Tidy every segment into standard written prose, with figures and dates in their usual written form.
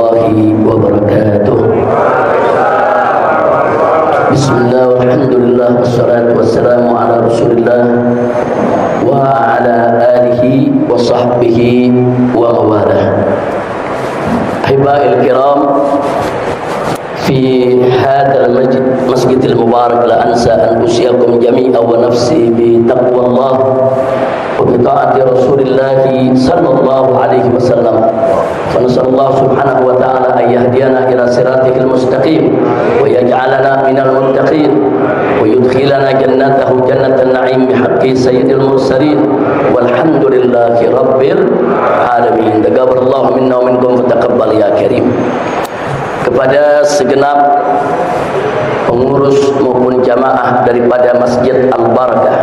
warahmatullahi wabarakatuh. Bismillah, walhamdulillah, wassalatu wassalamu ala rasulillah wa ala alihi wa sahbihi wa mawalah. Ahiba'il kiram, في هذا المسجد المبارك لا أنسى أن أوصيكم جميعا ونفسي بتقوى الله وبطاعة رسول الله صلى الله عليه وسلم. فنسأل الله سبحانه وتعالى أن يهدينا إلى صراطه المستقيم ويجعلنا من المتقين ويدخلنا جنته جنة النعيم بحق سيد المرسلين والحمد لله رب العالمين. تقبل الله منا ومنكم فتقبل يا كريم. Kepada segenap pengurus maupun jamaah daripada Masjid Al-Barakah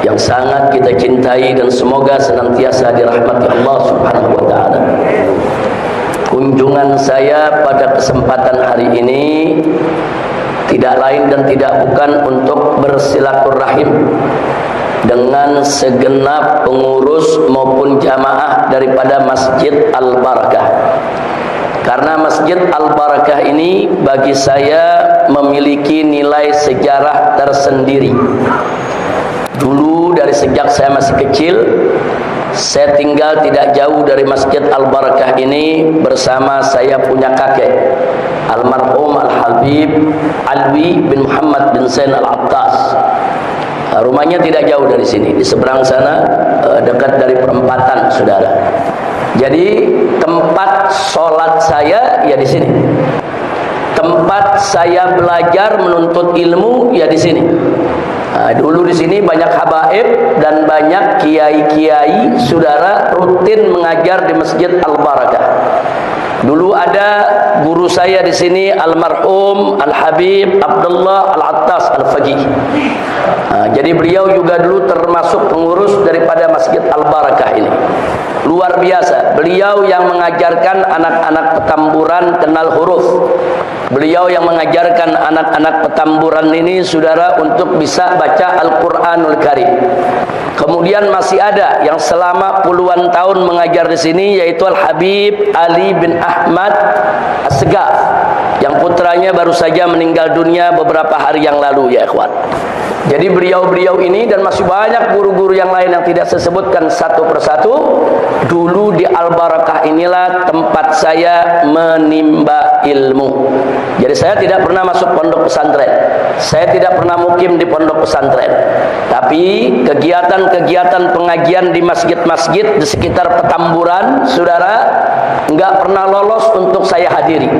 yang sangat kita cintai dan semoga senantiasa dirahmati Allah Subhanahu wa taala. Kunjungan saya pada kesempatan hari ini tidak lain dan tidak bukan untuk bersilaturahim dengan segenap pengurus maupun jamaah daripada Masjid Al-Barakah. Karena Masjid Al-Barakah ini bagi saya memiliki nilai sejarah tersendiri. Dulu dari sejak saya masih kecil, saya tinggal tidak jauh dari Masjid Al-Barakah ini bersama saya punya kakek, almarhum Al-Habib Alwi bin Muhammad bin Zain Al-Attas. Rumahnya tidak jauh dari sini, di seberang sana, dekat dari perempatan, saudara. Jadi tempat sholat saya ya di sini. Tempat saya belajar menuntut ilmu ya di sini. Dulu di sini banyak habaib dan banyak kiai-kiai, saudara, rutin mengajar di Masjid Al-Barakah. Dulu ada guru saya di sini, almarhum Al-Habib Abdullah Al-Attas Al-Faqih. Jadi beliau juga dulu termasuk pengurus daripada Masjid Al-Barakah ini. Luar biasa, beliau yang mengajarkan anak-anak Petamburan kenal huruf. Beliau yang mengajarkan anak-anak Petamburan ini, saudara, untuk bisa baca Al-Quranul Karim. Kemudian masih ada yang selama puluhan tahun mengajar di sini, yaitu Al-Habib Ali bin Ahmad As-Segaf, yang putranya baru saja meninggal dunia beberapa hari yang lalu, ya ikhwan. Jadi beliau-beliau ini dan masih banyak guru-guru yang lain yang tidak saya sebutkan satu persatu, dulu di Al-Barakah inilah tempat saya menimba ilmu. Jadi saya tidak pernah masuk pondok pesantren, saya tidak pernah mukim di pondok pesantren, tapi kegiatan-kegiatan pengajian di masjid-masjid di sekitar Petamburan, saudara, enggak pernah lolos untuk saya hadiri.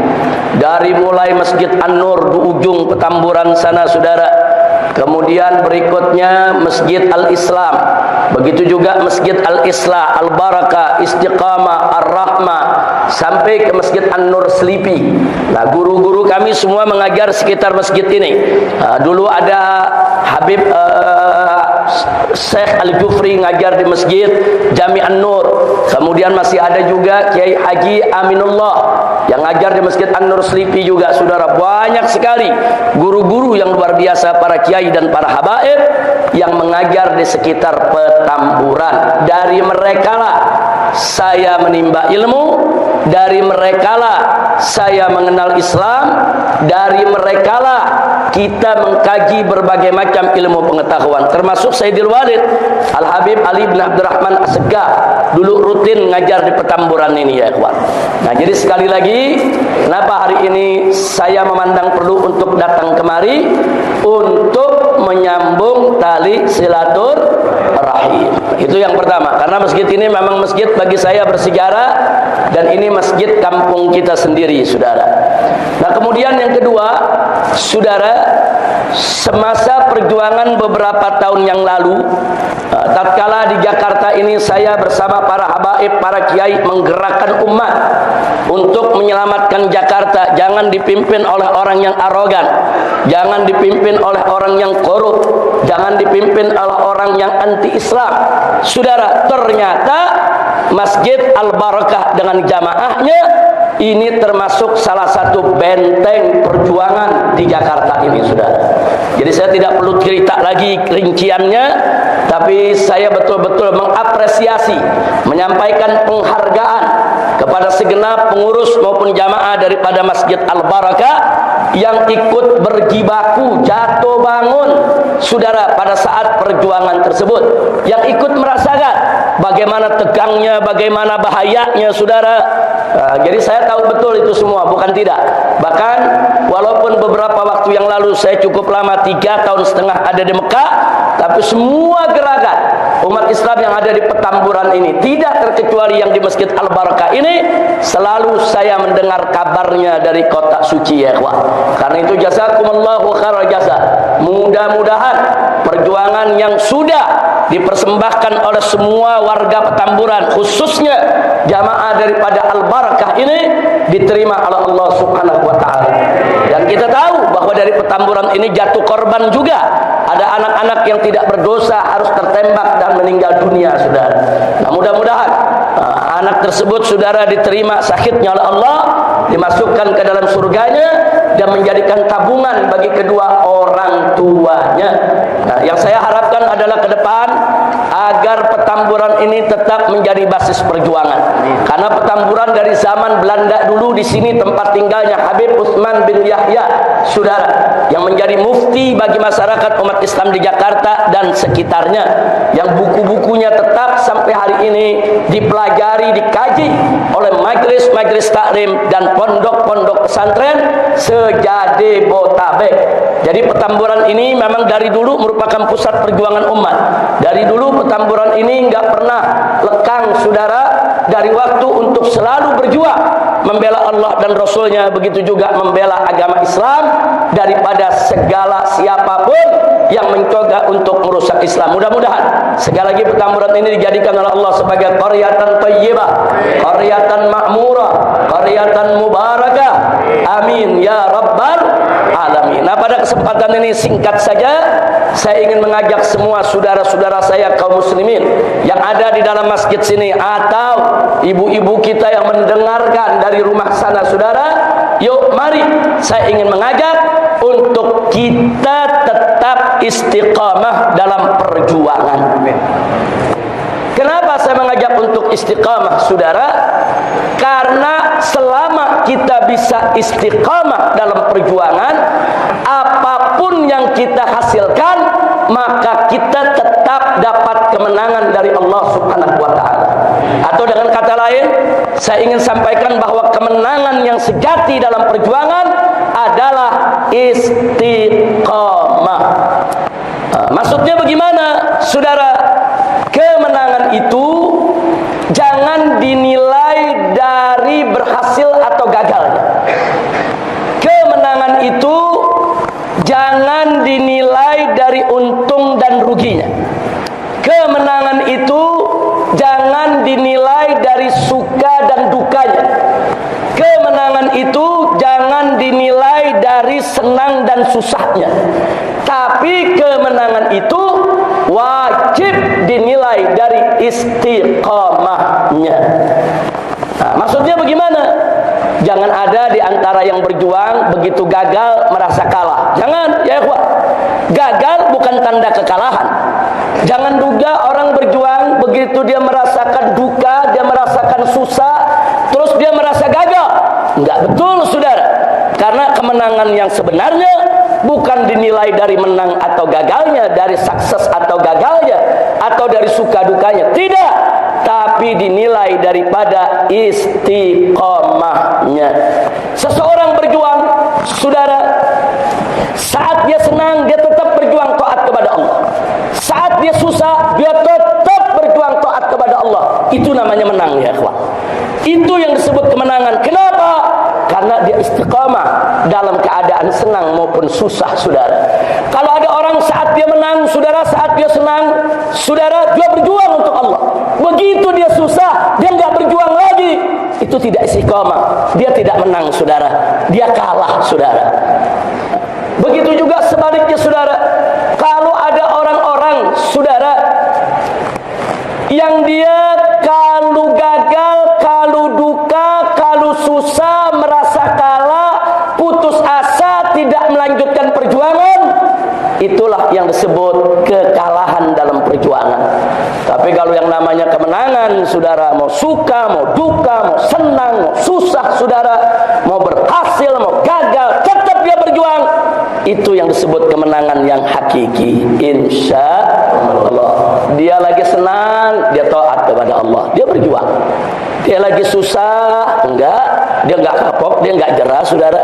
Dari mulai Masjid An-Nur di ujung Petamburan sana, saudara, kemudian berikutnya Masjid Al-Islam, begitu juga Masjid Al-Islah, Al-Barakah, Istiqamah, Ar-Rahmah, sampai ke Masjid An-Nur Selipi. Nah, guru-guru kami semua mengajar sekitar masjid ini. Dulu ada Habib Syekh Al-Jufri ngajar di Masjid Jami An-Nur. Kemudian masih ada juga Kiai Haji Aminullah yang ngajar di Masjid An-Nur Selipi juga, saudara. Banyak sekali guru-guru yang luar biasa, para kiai dan para habaib yang mengajar di sekitar Petamburan. Dari merekalah saya menimba ilmu, dari merekalah saya mengenal Islam, dari merekalah kita mengkaji berbagai macam ilmu pengetahuan, termasuk Sayyidil Walid Al-Habib Ali bin Abdurrahman As-Segaf dulu rutin ngajar di Petamburan ini, ya ikhwan. Nah, jadi sekali lagi, kenapa hari ini saya memandang perlu untuk datang kemari untuk menyambung tali silaturahim. Itu yang pertama, karena masjid ini memang masjid bagi saya bersejarah dan ini masjid kampung kita sendiri, saudara. Nah, kemudian yang kedua, saudara, semasa perjuangan beberapa tahun yang lalu, tatkala di Jakarta ini saya bersama para habaib, para kiai menggerakkan umat untuk menyelamatkan Jakarta. Jangan dipimpin oleh orang yang arogan, jangan dipimpin oleh orang yang korup, jangan dipimpin oleh orang yang anti-Islam. Saudara, ternyata Masjid Al-Barakah dengan jamaahnya ini termasuk salah satu benteng perjuangan di Jakarta ini, saudara. Jadi saya tidak perlu cerita lagi rinciannya, tapi saya betul-betul mengapresiasi, menyampaikan penghargaan kepada segenap pengurus maupun jamaah daripada Masjid Al-Barakah yang ikut berjibaku jatuh bangun saudara pada saat perjuangan tersebut, yang ikut merasakan bagaimana tegangnya, bagaimana bahayanya saudara. Jadi saya tahu betul itu semua, bukan tidak. Bahkan walaupun beberapa waktu yang lalu saya cukup lama 3,5 tahun ada di Mekah, tapi semua gerakan umat Islam yang ada di Petamburan ini, tidak terkecuali yang di Masjid Al-Barakah ini, selalu saya mendengar kabarnya dari kota suci ya ikhwah. Karena itu jazakumullahu khairal jasa. Mudah-mudahan perjuangan yang sudah dipersembahkan oleh semua warga Petamburan, khususnya jamaah daripada Al-Barakah ini, diterima oleh Allah Subhanahu wa taala. Dan kita tahu bahwa dari Petamburan ini jatuh korban juga. Ada anak-anak yang tidak berdosa harus tertembak dan meninggal dunia, saudara. Nah, mudah-mudahan anak tersebut saudara diterima sakitnya oleh Allah, dimasukkan ke dalam surganya dan menjadikan tabungan bagi kedua orang tuanya. Nah, yang saya harapkan adalah ke depan agar Petamburan ini tetap menjadi basis perjuangan. Karena Petamburan dari zaman Belanda dulu, di sini tempat tinggalnya Habib Utsman bin Yahya, saudara, yang menjadi mufti bagi masyarakat umat Islam di Jakarta dan sekitarnya, yang buku-bukunya tetap sampai hari ini dipelajari, dikaji oleh majelis-majelis taklim dan pondok-pondok pesantren se-Jabodetabek. Jadi Petamburan ini memang dari dulu merupakan pusat perjuangan umat. Dari dulu Petamburan ini enggak pernah lekang saudara, dari waktu untuk selalu berjuang membela Allah dan Rasulnya, begitu juga membela agama Islam daripada segala siapapun yang mencoba untuk merusak Islam. Mudah-mudahan sekali lagi Petamburan ini dijadikan oleh Allah sebagai qaryatan thayyibah, qaryatan ma'murah, qaryatan mubarakah. Amin ya rabbal alamin. Nah, pada kesempatan ini singkat saja saya ingin mengajak semua saudara-saudara saya kaum muslimin yang ada di dalam masjid sini atau ibu-ibu kita yang mendengarkan dari rumah sana saudara, yuk mari saya ingin mengajak untuk kita tetap istiqamah dalam perjuangan. Kenapa saya mengajak untuk istiqamah saudara? Karena selama kita bisa istiqamah dalam perjuangan, apapun yang kita hasilkan, maka kita tetap dapat kemenangan dari Allah Subhanahu wa taala. Atau dengan kata lain, saya ingin sampaikan bahwa kemenangan yang sejati dalam perjuangan adalah istiqamah. Maksudnya bagaimana, saudara? Kemenangan itu jangan dinilai dari berhasil atau gagalnya. Kemenangan itu jangan dinilai dari untung dan ruginya. Kemenangan itu jangan dinilai dari suka dan dukanya. Kemenangan itu jangan dinilai dari senang dan susahnya. Tapi kemenangan itu wajib dinilai dari istiqamahnya. Nah, maksudnya bagaimana? Jangan ada di antara yang berjuang begitu gagal merasa kalah. Jangan, ya ikhwah. Gagal bukan tanda kekalahan. Jangan juga orang berjuang begitu dia merasakan duka, dia merasakan susah, terus dia merasa gagal. Enggak betul, saudara. Karena kemenangan yang sebenarnya bukan dinilai dari menang atau gagalnya, dari sukses atau gagalnya, atau dari suka dukanya. Tidak, tapi dinilai daripada istiqamahnya. Seseorang berjuang, saudara, saat dia senang dia tetap berjuang taat kepada Allah. Saat dia susah dia tetap berjuang taat kepada Allah. Itu namanya menang, ya ikhwan. Itu yang disebut kemenangan. Kenapa? Karena dia istiqamah dalam keadaan senang maupun susah, saudara. Kalau ada orang saat dia menang, saudara, saat dia senang, saudara, dia berjuang untuk Allah. Begitu dia susah, dia nggak berjuang lagi. Itu tidak istiqamah. Dia tidak menang, saudara. Dia kalah, saudara. Begitu juga sebaliknya, saudara. Kalau ada orang-orang, saudara, yang dia kalau gagal, kalau duka, kalau susah, merasa kalah, putus asa, tidak melanjutkan perjuangan, itulah yang disebut kekalahan dalam perjuangan. Tapi kalau yang namanya kemenangan, saudara, mau suka, mau duka, mau senang, mau susah, saudara, mau berhasil, mau gagal, tetap dia berjuang. Itu yang disebut kemenangan yang hakiki. Insya Allah. Dia lagi senang, dia taat kepada Allah, dia berjuang. Dia lagi susah, enggak, dia enggak kapok, dia enggak jerah, saudara,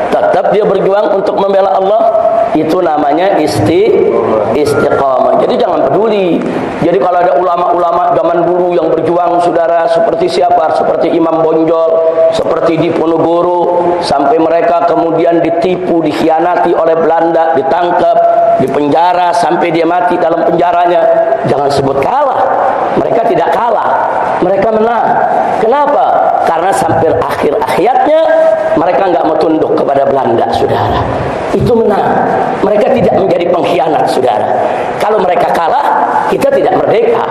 tetap dia berjuang untuk membela Allah. Itu namanya istiqamah. Jadi jangan peduli. Jadi kalau ada ulama-ulama zaman dulu yang berjuang, saudara, seperti siapa? Seperti Imam Bonjol, seperti Diponegoro, sampai mereka kemudian ditipu, dikhianati oleh Belanda, ditangkap, dipenjara sampai dia mati dalam penjaranya. Jangan sebut kalah. Mereka tidak kalah, mereka menang. Kenapa? Karena sampai akhir hayatnya mereka enggak mau tunduk kepada Belanda, saudara. Itu menang. Mereka tidak menjadi pengkhianat, saudara. Kalau mereka kalah, kita tidak merdeka.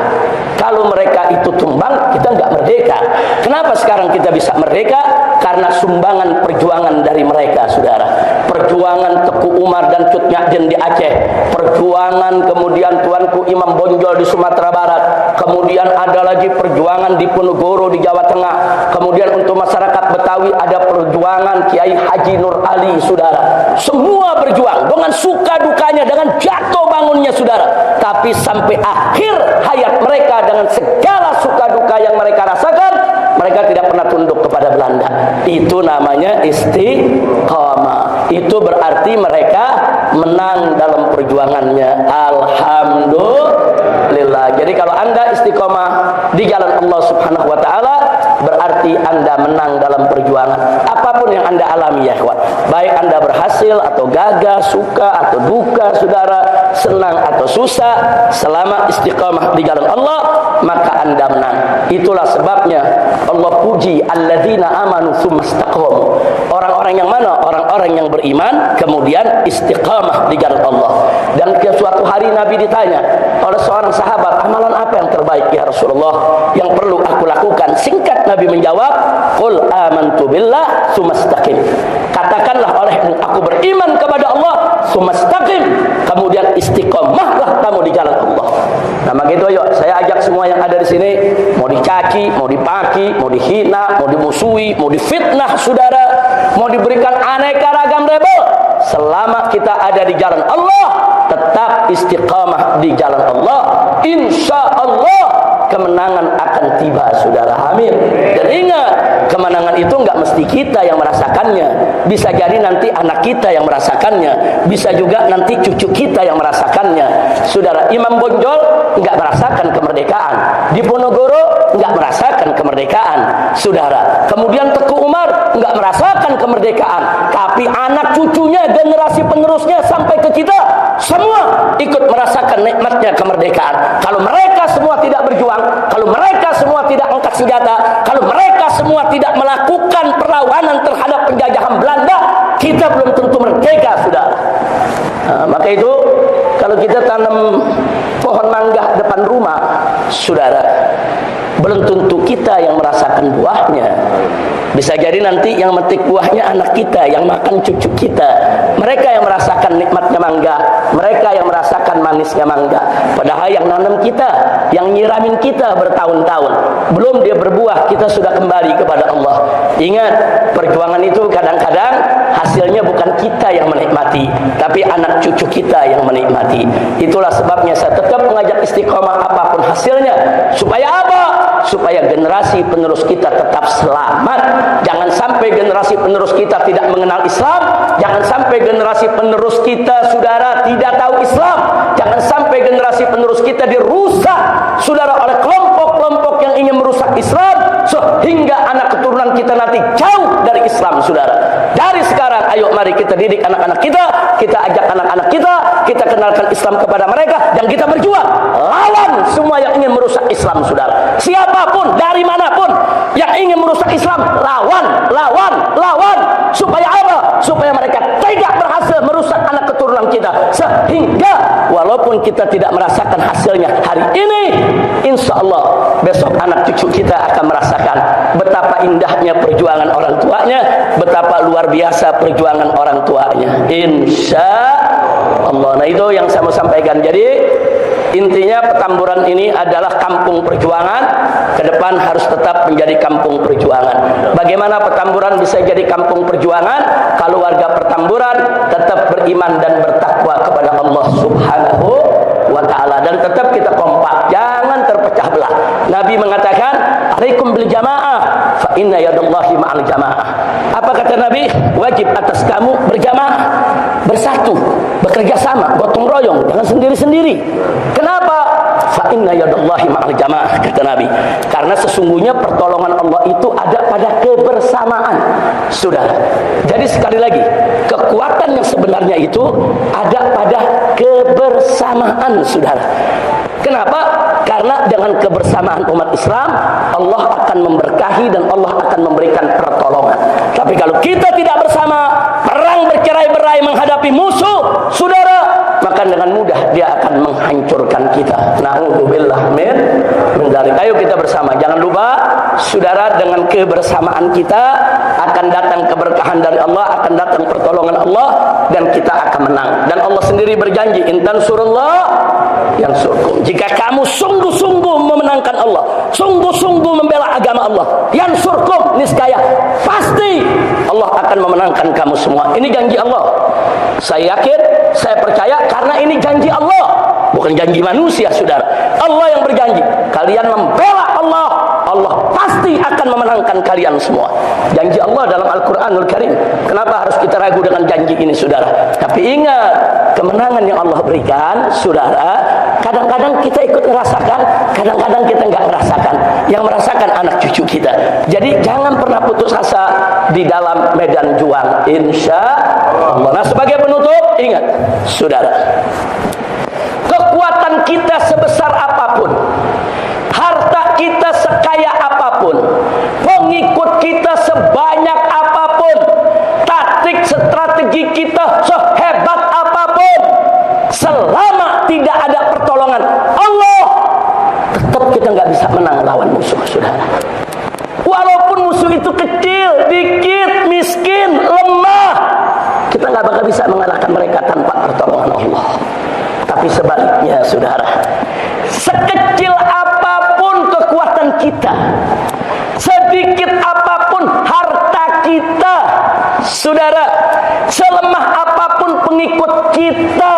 Kalau mereka itu tumbang, kita enggak merdeka. Kenapa sekarang kita bisa merdeka? Karena sumbangan perjuangan dari mereka, saudara. Perjuangan Teku Umar dan Cut Nyak di Aceh, perjuangan kemudian tuanku Imam Bonjol di Sumatera Barat, kemudian ada lagi perjuangan di Ponorogo di Jawa Tengah, kemudian untuk masyarakat Betawi ada perjuangan Kiai Haji Nur Ali, saudara. Semua berjuang dengan suka dukanya, dengan jatuh bangunnya, saudara. Tapi sampai akhir hayat mereka dengan segala suka duka yang mereka rasakan, mereka tidak pernah tunduk kepada Belanda. Itu namanya istiqamah. Itu berarti mereka menang dalam perjuangannya. Alhamdulillah. Jadi kalau Anda istiqamah di jalan Allah Subhanahu wa taala, berarti Anda menang dalam perjuangan. Apapun yang Anda alami, ya kawan. Baik Anda berhasil atau gagal, suka atau duka, saudara, senang atau susah, selama istiqamah di jalan Allah, maka Anda menang. Itulah sebabnya Allah puji alladzina amanu tsumma istaqamu. Orang-orang yang mana? Orang-orang yang beriman kemudian istiqamah di jalan Allah. Dan ke suatu hari Nabi ditanya oleh seorang sahabat, amalan apa yang terbaik ya Rasulullah yang perlu aku lakukan? Singkat Nabi menjawab, qul amantu billah tsumma istaqim. Katakanlah oleh aku beriman kepada Allah, tsumma istaqim, kemudian istiqamahlah kamu di jalan Allah. Nah, begitu ayo saya ajak semua yang ada di sini, mau dicaci, mau dipaki, mau dihina, mau dimusuhi, mau difitnah, saudara, mau diberikan aneka ragam rebel, selama kita ada di jalan Allah, tetap istiqamah di jalan Allah, insya Allah kemenangan akan tiba, saudara. Amin. Dan ingat, kemenangan itu enggak mesti kita yang merasakannya. Bisa jadi nanti anak kita yang merasakannya, bisa juga nanti cucu kita yang merasakannya. Saudara, Imam Bonjol enggak merasakan kemerdekaan, Diponegoro enggak merasakan kemerdekaan, saudara. Kemudian Teku Umar enggak merasakan kemerdekaan, tapi anak cucunya, generasi penerusnya sampai ke kita, semua ikut merasakan nikmatnya kemerdekaan. Kalau mereka semua tidak berjuang, kalau mereka semua tidak angkat senjata, kalau mereka semua tidak melakukan perlawanan terhadap penjajahan Belanda, kita belum tentu merdeka, saudara. Nah, maka itu kalau kita tanam pohon mangga depan rumah, saudara, belum tentu kita yang merasakan buahnya. Bisa jadi nanti yang metik buahnya anak kita, yang makan cucu kita. Mereka yang merasakan nikmatnya mangga, mereka yang merasakan manisnya mangga. Padahal yang nanam kita, yang nyiramin kita bertahun-tahun, belum dia berbuah, kita sudah kembali kepada Allah. Ingat, perjuangan itu kadang-kadang hasilnya bukan kita yang menikmati, tapi anak cucu kita yang menikmati. Itulah sebabnya saya tetap mengajak istiqamah apapun hasilnya. Supaya apa? Supaya generasi penerus kita tetap selamat. Jangan sampai generasi penerus kita tidak mengenal Islam. Jangan sampai generasi penerus kita, saudara, tidak tahu Islam. Jangan sampai generasi penerus kita dirusak, saudara, oleh kelompok-kelompok yang ingin merusak Islam, sehingga anak keturunan kita nanti jauh dari Islam, saudara. Dari sekarang, ayo mari kita didik anak-anak kita ajak anak-anak kita kenalkan Islam kepada mereka, dan kita berjuang lawan semua yang ingin merusak Islam, saudara. Siapapun, dari manapun yang ingin merusak Islam, lawan. Supaya apa? Supaya mereka tidak berhasil merusak anak keturunan kita, sehingga walaupun kita tidak merasakan hasilnya hari ini, insya Allah besok anak cucu kita akan merasakan betapa indahnya perjuangan orang tuanya, betapa luar biasa perjuangan orang tuanya, insya Allah. Nah itu yang saya mau sampaikan. Jadi intinya Petamburan ini adalah kampung perjuangan. Ke depan harus tetap menjadi kampung perjuangan. Bagaimana Petamburan bisa jadi kampung perjuangan? Kalau warga Petamburan tetap beriman dan bertakwa kepada Allah Subhanahu wa ta'ala, dan tetap kita kompak, jangan terpecah belah. Nabi mengatakan, alaikum bil jamaah fa inna yadallahi ma'al jamaah. Apa kata Nabi? Wajib atas kamu berjamaah, bersatu, bekerja sama, gotong royong, jangan sendiri-sendiri. Kenapa? Fa inna yadallahi ma'al jamaah, kata Nabi. Karena sesungguhnya pertolongan Allah itu ada pada kebersamaan. Saudara. Jadi sekali lagi, kekuatan yang sebenarnya itu ada pada kebersamaan, saudara. Kenapa? Karena dengan kebersamaan umat Islam, Allah akan memberkahi dan Allah akan memberikan pertolongan. Tapi kalau kita tidak bersama, perang bercerai-berai menghadapi musuh, saudara, maka dengan mudah dia akan menghancurkan kita. Na'udzubillah min dzalik. Ayo kita bersama. Jangan lupa, saudara, dengan kebersamaan kita akan datang keberkahan dari Allah, akan datang pertolongan Allah, dan kita akan menang. Dan Allah sendiri berjanji, intan surullah yang surkum. Jika kamu sungguh-sungguh memenangkan Allah, sungguh-sungguh membela agama Allah, yang surkum, niscaya pasti Allah akan memenangkan kamu semua. Ini janji Allah. Saya yakin, saya percaya, karena ini janji Allah, bukan janji manusia, saudara. Allah yang berjanji, kalian membela Allah, Allah pasti akan memenangkan kalian semua. Janji Allah dalam Al-Quranul Karim. Kenapa harus kita ragu dengan janji ini, saudara? Tapi ingat, kemenangan yang Allah berikan, saudara, kadang-kadang kita ikut merasakan, kadang-kadang kita nggak merasakan. Yang merasakan anak cucu kita. Jadi jangan pernah putus asa di dalam medan juang, insya Allah. Nah, sebagai penutup, ingat, saudara, kekuatan kita sebesar apapun, harta kita sekaya apapun, pengikut kita sebanyak apapun, taktik strategi kita sehebat apapun, selama tidak ada pertolongan Allah, tetap kita nggak bisa menang lawan musuh, saudara. Walaupun musuh itu kecil, dikit, miskin, lemah, kita nggak bakal bisa mengalahkan mereka tanpa pertolongan Allah. Tapi sebaliknya, saudara, sekecil apapun kekuatan kita, sedikit apapun harta kita, saudara, selemah apapun pengikut kita,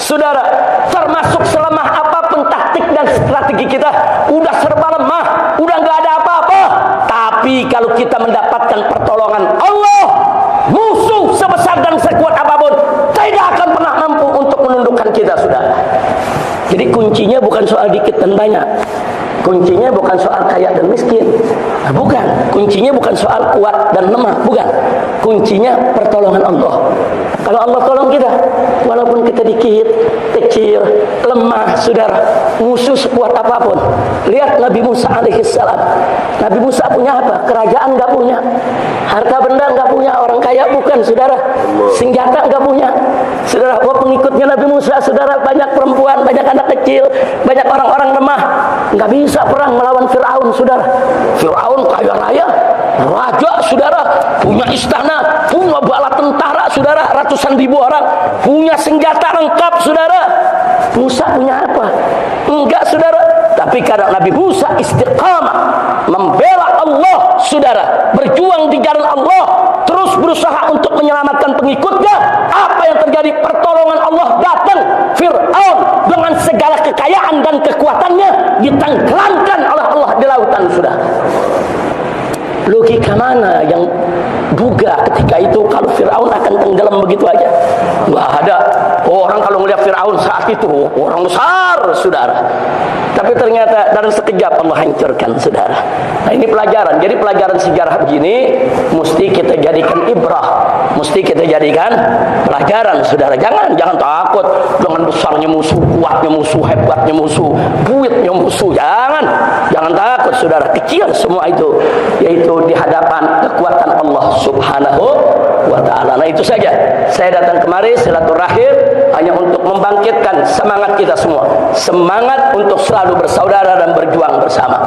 saudara, termasuk selemah apapun taktik dan strategi kita, udah serba lemah, udah nggak ada apa-apa. Tapi kalau kita mendapatkan pertolongan Allah, musuh sebesar dan sekuat apapun tidak akan pernah mampu untuk menundukkan kita, saudara. Jadi kuncinya bukan soal dikit dan banyak, kuncinya bukan soal kaya dan miskin, bukan. Kuncinya bukan soal kuat dan lemah, bukan. Kuncinya pertolongan Allah. Kalau Allah tolong kita, walaupun kita dikit, kecil, lemah, saudara, musuh sekuat apapun. Lihat Nabi Musa alaihissalam. Nabi Musa punya apa? Kerajaan nggak punya, harta benda nggak punya, orang kaya bukan, saudara, senjata nggak punya, saudara. Wah, pengikutnya Nabi Musa, saudara, banyak perempuan, banyak anak kecil, banyak orang-orang lemah, nggak bisa perang melawan Fir'aun, saudara. Fir'aun kaya raya, raja, saudara, punya istana, punya bala tentara, saudara, ratusan ribu orang, punya senjata lengkap, saudara. Musa punya apa? Enggak, saudara. Tapi karena Nabi Musa istiqamah membela Allah, saudara, berjuang di jalan Allah, terus berusaha untuk menyelamatkan pengikutnya, apa yang terjadi? Pertolongan Allah datang. Fir'aun dengan segala kekayaan dan kekuatannya ditenggelamkan oleh Allah di lautan, saudara. Logika mana yang duga ketika itu kalau Fir'aun akan tenggelam begitu aja? Nggak ada. Orang kalau melihat Fir'aun saat itu orang besar, saudara. Tapi ternyata dalam sekejap Allah hancurkan, saudara. Nah, ini pelajaran. Jadi pelajaran sejarah begini mesti kita jadikan ibrah, mesti kita jadikan pelajaran, saudara. Jangan takut dengan besarnya musuh, kuatnya musuh, hebatnya musuh, duitnya musuh. Jangan takut, saudara. Kecil semua itu, yaitu di hadapan kekuatan Allah Subhanahu wa ta'ala. Nah, itu saja. Saya datang kemari silaturahim hanya untuk membangkitkan semangat kita semua. Semangat untuk selalu bersaudara dan berjuang bersama.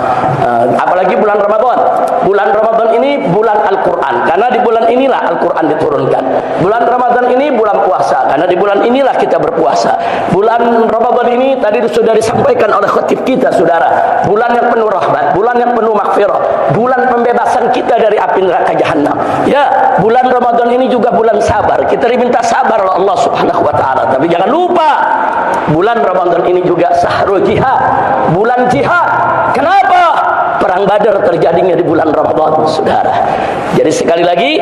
Apalagi bulan Ramadan. Bulan Ramadan ini bulan Al-Quran. Karena di bulan inilah Al-Quran diturunkan. Bulan Ramadan ini bulan puasa, karena di bulan inilah kita berpuasa. Bulan Ramadan ini tadi sudah disampaikan oleh khatib kita, saudara, bulan yang penuh rahmat, bulan yang penuh maghfirah, bulan pembebasan kita dari api neraka jahanam. Ya, bulan Ramadan ini juga bulan sabar. Kita diminta sabar oleh Allah Subhanahu wa taala. Tapi jangan lupa, bulan Ramadan ini juga sahrul jihad, bulan jihad. Kenapa? Perang Badar terjadinya di bulan Ramadan, saudara. Jadi sekali lagi,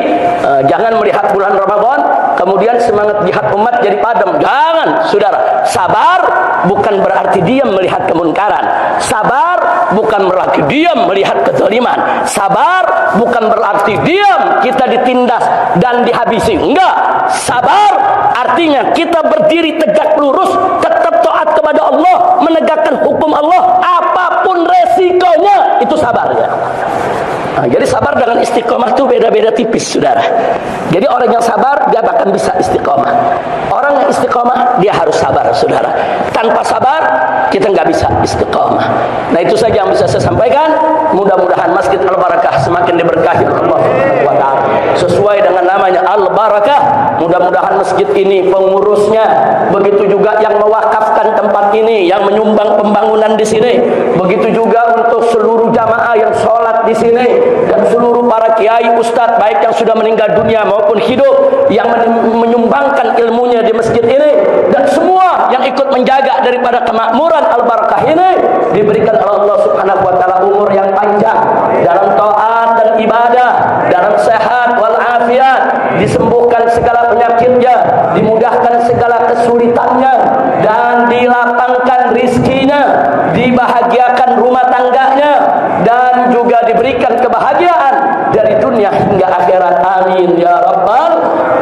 jangan melihat bulan Ramadan kemudian semangat jihad umat jadi padam. Jangan, saudara. Sabar bukan berarti diam melihat kemunkaran. Sabar bukan berarti diam melihat kezaliman. Sabar bukan berarti diam kita ditindas dan dihabisi. Enggak. Sabar artinya kita berdiri tegak lurus, tetap taat kepada Allah, menegakkan hukum Allah apapun resikonya. Itu sabar, ya. Nah, jadi sabar dengan istiqomah itu beda-beda tipis, saudara. Jadi orang yang sabar dia akan bisa istiqomah. Orang yang istiqomah dia harus sabar, saudara. Tanpa sabar kita nggak bisa istiqomah. Nah, itu saja yang bisa saya sampaikan. Mudah-mudahan Masjid Al-Barakah semakin diberkahi oleh Allah Subhanahu wa taala. Sesuai dengan namanya Al-Barakah, mudah-mudahan masjid ini pengurusnya, begitu juga yang mewakafkan tempat ini, yang menyumbang pembangunan di sini, begitu juga untuk seluruh jamaah yang sholat di sini, dan seluruh para kiai ustadz baik yang sudah meninggal dunia maupun hidup yang menyumbangkan ilmunya di masjid ini, dan semua yang ikut menjaga daripada kemakmuran Al-Barakah ini, diberikan oleh Allah Subhanahu wa taala umur yang panjang dalam taat dan ibadah, dalam sehat wal afiat, disembuhkan segala penyakitnya, dimudahkan segala kesulitannya, dan dilapangkan rizkinya, dibahagiakan rumah tangganya, dan juga diberikan kebahagiaan dari dunia hingga akhirat. Amin ya rabbal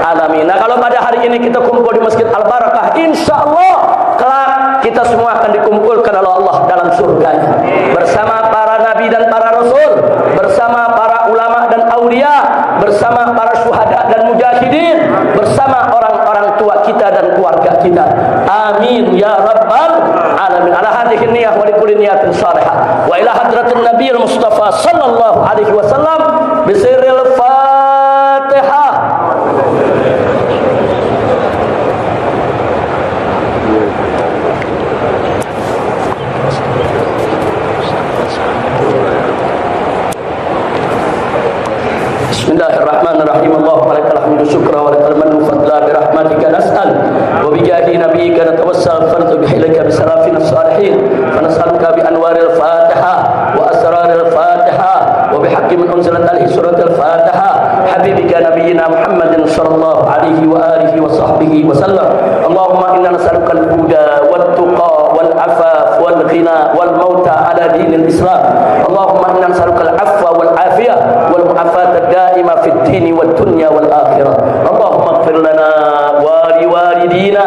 alamin. Nah, kalau pada hari ini kita kumpul di Masjid Al-Barakah, insyaallah kelak kita semua akan dikumpulkan oleh Allah dalam surganya bersama para nabi dan para rasul, bersama para ulama dan aulia, bersama para syuhada dan mujahidin, bersama orang-orang tua kita dan keluarga kita. Amin ya rabbal alamin. Ala hadhihi niyyah wa likulli niyatin salihah. Wa ila hadratin nabiyil mustafa sallallahu alaihi wasallam bisirril Fatihah. Bismillahirrahmanirrahim. Allahumma lakal hamdu syukra wa lakal mannu fadla bi rahmatika nas'al wa bi jahi nabiyyika natawassal fardu bihilaka bi salafina salihin fa nas'aluka bi anwaril Fatihah wa asraril Fatihah wa bi haqqi man unzilat alaihi suratul Fatihah habibika nabiyyina Muhammadin sallallahu alaihi wa alihi wa sahbihi wa sallam. Allahumma inna nas'aluka al-huda wat tuqa wal afaf wal ghina wal mauta ala dinil Islam. Allahumma inna nas'aluka al-afwa wal afiyah wal mu'afata ad-daimah fid din wad dunya wal akhirah. Allahumma ighfir lana wa li walidina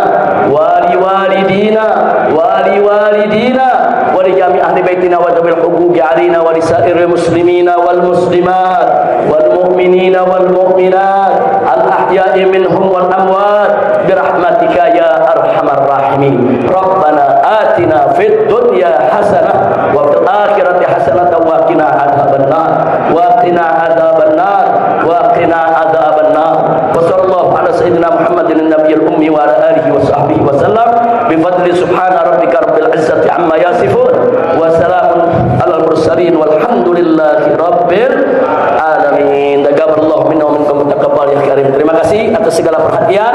wa li walidina wa li walidina wa li jami' ahli baitina wa dhabil huquqi alaina wa li sa'iril muslimina wal muslimat wal mu'minina wal mu'minat al ahya'i minhum wal amwat bi rahmatika ya arhamar rahimin. Rabbana atina fid dunya hasanah wa fil akhirati hasanah wa qina adzabannar wa qina adzabannar wa qina adzabannar. Wa sallallahu ala sayyidina Muhammadin nabiyil ummi wa ala alihi wa sahbihi wa sallam bi fadli subhana rabbika rabbil izzati amma yasifun wa salamun alal mursalin walhamdulillahi rabbil alamin. Taqabbalallahu minna wa minkum taqabbal ya karim. Terima kasih atas segala perhatian.